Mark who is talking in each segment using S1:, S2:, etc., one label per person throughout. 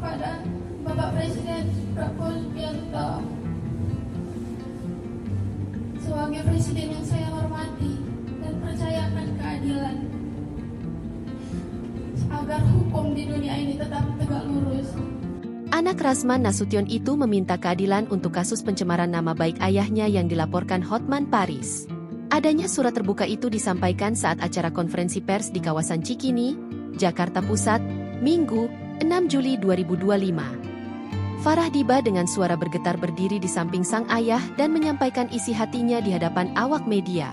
S1: kepada Bapak Presiden Prabowo Subianto sebagai Presiden yang saya hormati dan percayakan keadilan agar hukum di dunia ini tetap tegak lurus.
S2: Anak Razman Nasution itu meminta keadilan untuk kasus pencemaran nama baik ayahnya yang dilaporkan Hotman Paris. Adanya surat terbuka itu disampaikan saat acara konferensi pers di kawasan Cikini, Jakarta Pusat, Minggu, 6 Juli 2025. Farah Diba dengan suara bergetar berdiri di samping sang ayah dan menyampaikan isi hatinya di hadapan awak media.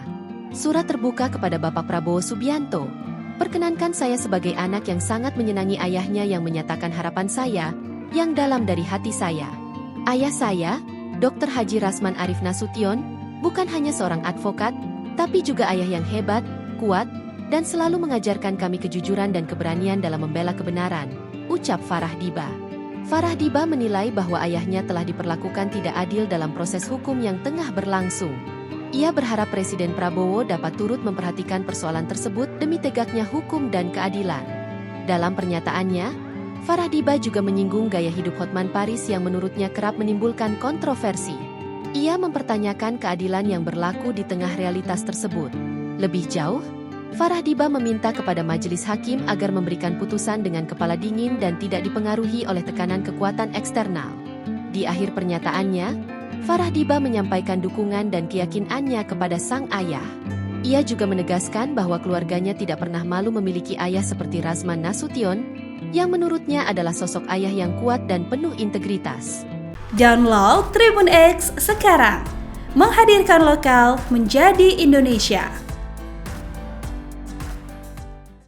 S2: Surat terbuka kepada Bapak Prabowo Subianto. Perkenankan saya sebagai anak yang sangat menyenangi ayahnya yang menyatakan harapan saya, yang dalam dari hati saya. Ayah saya, Dr. Haji Razman Arif Nasution, bukan hanya seorang advokat, tapi juga ayah yang hebat, kuat, dan selalu mengajarkan kami kejujuran dan keberanian dalam membela kebenaran, ucap Farah Diba. Farah Diba menilai bahwa ayahnya telah diperlakukan tidak adil dalam proses hukum yang tengah berlangsung. Ia berharap Presiden Prabowo dapat turut memperhatikan persoalan tersebut demi tegaknya hukum dan keadilan. Dalam pernyataannya, Farah Diba juga menyinggung gaya hidup Hotman Paris yang menurutnya kerap menimbulkan kontroversi. Ia mempertanyakan keadilan yang berlaku di tengah realitas tersebut. Lebih jauh, Farah Diba meminta kepada majelis hakim agar memberikan putusan dengan kepala dingin dan tidak dipengaruhi oleh tekanan kekuatan eksternal. Di akhir pernyataannya, Farah Diba menyampaikan dukungan dan keyakinannya kepada sang ayah. Ia juga menegaskan bahwa keluarganya tidak pernah malu memiliki ayah seperti Razman Nasution, yang menurutnya adalah sosok ayah yang kuat dan penuh integritas.
S3: Download Tribun X sekarang, menghadirkan lokal menjadi Indonesia.